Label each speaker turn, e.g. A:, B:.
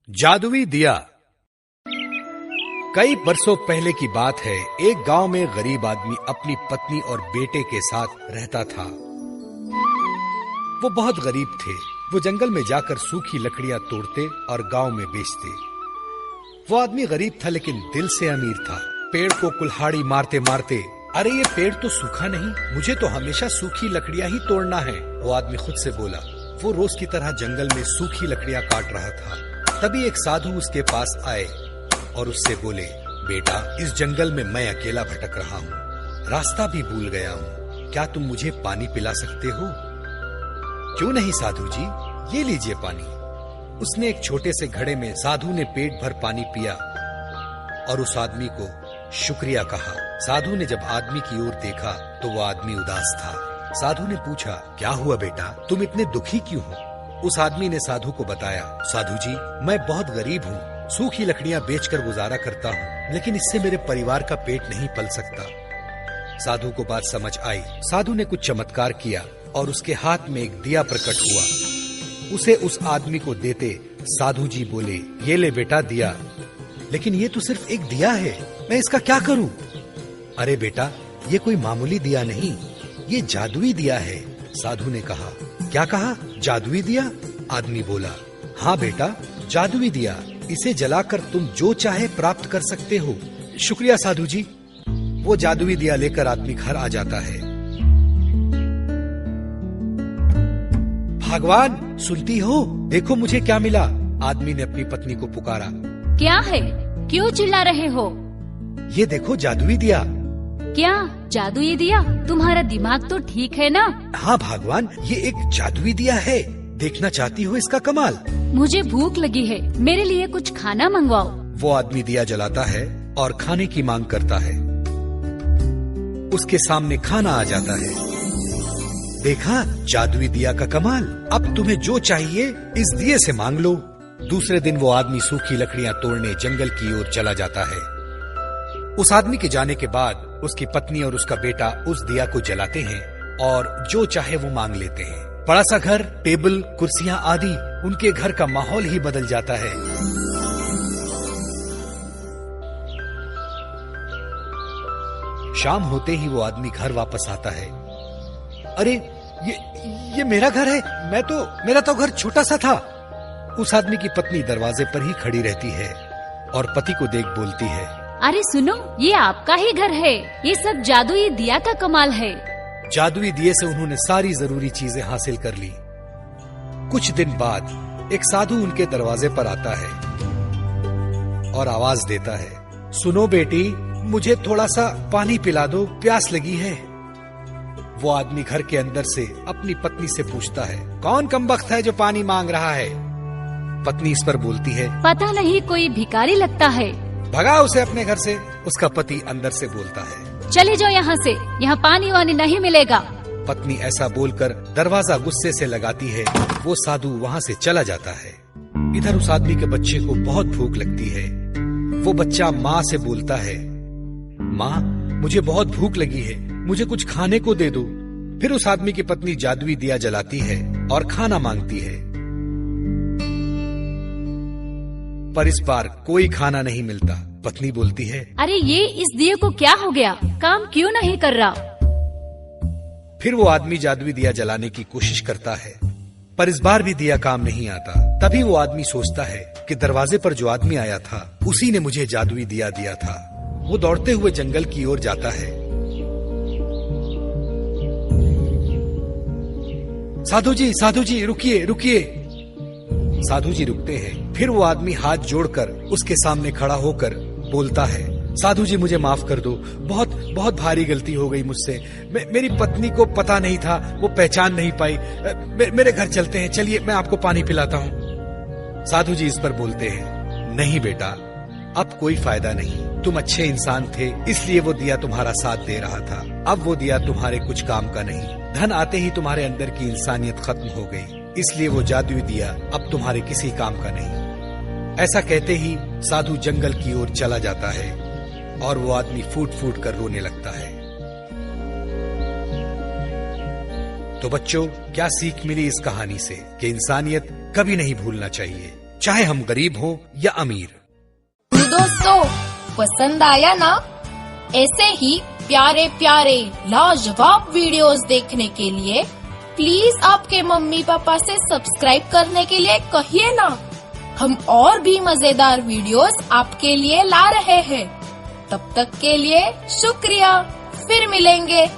A: जादुई दिया। कई बरसों पहले की बात है। एक गांव में गरीब आदमी अपनी पत्नी और बेटे के साथ रहता था। वो बहुत गरीब थे। वो जंगल में जाकर सूखी लकड़ियां तोड़ते और गांव में बेचते। वो आदमी गरीब था लेकिन दिल से अमीर था। पेड़ को कुल्हाड़ी मारते मारते, अरे ये पेड़ तो सूखा नहीं, मुझे तो हमेशा सूखी लकड़ियां ही तोड़ना है, वो आदमी खुद से बोला। वो रोज की तरह जंगल में सूखी लकड़ियां काट रहा था। तभी एक साधु उसके पास आए और उससे बोले, बेटा, इस जंगल में मैं अकेला भटक रहा हूँ, रास्ता भी भूल गया हूँ, क्या तुम मुझे पानी पिला सकते हो? क्यों नहीं साधु जी, ये लीजिए पानी। उसने एक छोटे से घड़े में साधु ने पेट भर पानी पिया और उस आदमी को शुक्रिया कहा। साधु ने जब आदमी की ओर देखा तो वो आदमी उदास था। साधु ने पूछा, क्या हुआ बेटा, तुम इतने दुखी क्यों हो? उस आदमी ने साधु को बताया, साधु जी, मैं बहुत गरीब हूँ, सूखी लकड़ियाँ बेचकर गुजारा करता हूँ, लेकिन इससे मेरे परिवार का पेट नहीं पल सकता। साधु को बात समझ आई। साधु ने कुछ चमत्कार किया और उसके हाथ में एक दिया प्रकट हुआ। उसे उस आदमी को देते साधु जी बोले, ये ले बेटा दिया, लेकिन ये तो सिर्फ एक दिया है, मैं इसका क्या करूं? अरे बेटा, ये कोई मामूली दिया नहीं, ये जादुई दिया है। साधु ने कहा, क्या कहा, जादुई दिया? आदमी बोला, हाँ बेटा, जादुई दिया, इसे जलाकर तुम जो चाहे प्राप्त कर सकते हो। शुक्रिया साधु जी। वो जादुई दिया लेकर आदमी घर आ जाता है। भगवान, सुनती हो, देखो मुझे क्या मिला। आदमी ने अपनी पत्नी को पुकारा।
B: क्या है, क्यों चिल्ला रहे हो?
A: ये देखो जादुई दिया।
B: क्या जादुई दिया? तुम्हारा दिमाग तो ठीक है ना?
A: हाँ भगवान, ये एक जादुई दिया है, देखना चाहती हो इसका कमाल?
B: मुझे भूख लगी है, मेरे लिए कुछ खाना मंगवाओ।
A: वो आदमी दिया जलाता है और खाने की मांग करता है। उसके सामने खाना आ जाता है। देखा, जादुई दिया का कमाल। अब तुम्हें जो चाहिए इस दिए से मांग लो। दूसरे दिन वो आदमी सूखी लकड़ियां तोड़ने जंगल की ओर चला जाता है। उस आदमी के जाने के बाद उसकी पत्नी और उसका बेटा उस दिया को जलाते हैं और जो चाहे वो मांग लेते हैं। बड़ा सा घर, टेबल, कुर्सियां आदि, उनके घर का माहौल ही बदल जाता है। शाम होते ही वो आदमी घर वापस आता है। अरे ये मेरा घर है, मेरा तो घर छोटा सा था। उस आदमी की पत्नी दरवाजे पर ही खड़ी रहती है और पति को देख बोलती है,
B: अरे सुनो, ये आपका ही घर है, ये सब जादुई दिया का कमाल है।
A: जादुई दिए से उन्होंने सारी जरूरी चीजें हासिल कर ली। कुछ दिन बाद एक साधु उनके दरवाजे पर आता है और आवाज देता है, सुनो बेटी, मुझे थोड़ा सा पानी पिला दो, प्यास लगी है। वो आदमी घर के अंदर से अपनी पत्नी से पूछता है, कौन कमबख्त है जो पानी मांग रहा है? पत्नी इस पर बोलती है, पता
B: नहीं, कोई भिखारी लगता है,
A: भगा उसे अपने घर से। उसका पति अंदर से बोलता है,
B: चले जाओ यहाँ से, यहाँ पानी वानी नहीं मिलेगा।
A: पत्नी ऐसा बोलकर दरवाजा गुस्से से लगाती है। वो साधु वहाँ से चला जाता है। इधर उस आदमी के बच्चे को बहुत भूख लगती है। वो बच्चा माँ से बोलता है, माँ, मुझे बहुत भूख लगी है, मुझे कुछ खाने को दे दो। फिर उस आदमी की पत्नी जादुई दिया जलाती है और खाना मांगती है, पर इस बार कोई खाना नहीं मिलता। पत्नी बोलती है, अरे
B: ये इस दिए को क्या हो गया, काम क्यों नहीं कर रहा?
A: फिर वो आदमी जादुई दिया जलाने की कोशिश करता है, पर इस बार भी दिया काम नहीं आता। तभी वो आदमी सोचता है कि दरवाजे पर जो आदमी आया था उसी ने मुझे जादुई दिया दिया था। वो दौड़ते हुए जंगल की ओर जाता है। साधु जी रुकिए रुकिए। साधु जी रुकते हैं। फिर वो आदमी हाथ जोड़कर उसके सामने खड़ा होकर बोलता है, साधु जी मुझे माफ कर दो, बहुत बहुत भारी गलती हो गई मुझसे। मेरी पत्नी को पता नहीं था, वो पहचान नहीं पाई। मेरे घर चलते हैं, चलिए मैं आपको पानी पिलाता हूँ। साधु जी इस पर बोलते हैं, नहीं बेटा, अब कोई फायदा नहीं, तुम अच्छे इंसान थे इसलिए वो दिया तुम्हारा साथ दे रहा था, अब वो दिया तुम्हारे कुछ काम का नहीं। धन आते ही तुम्हारे अंदर की इंसानियत खत्म हो गई, इसलिए वो जादुई दिया अब तुम्हारे किसी काम का नहीं। ऐसा कहते ही साधु जंगल की ओर चला जाता है और वो आदमी फूट फूट कर रोने लगता है। तो बच्चों, क्या सीख मिली इस कहानी से कि इंसानियत कभी नहीं भूलना चाहिए। चाहे हम गरीब हों या अमीर।
C: दोस्तों, पसंद आया ना? ऐसे ही प्यारे प्यारे लाजवाब वीडियोस देखने के लिए प्लीज आपके मम्मी पापा से सब्सक्राइब करने के लिए कहिए ना। हम और भी मजेदार वीडियोस आपके लिए ला रहे हैं। तब तक के लिए शुक्रिया। फिर मिलेंगे।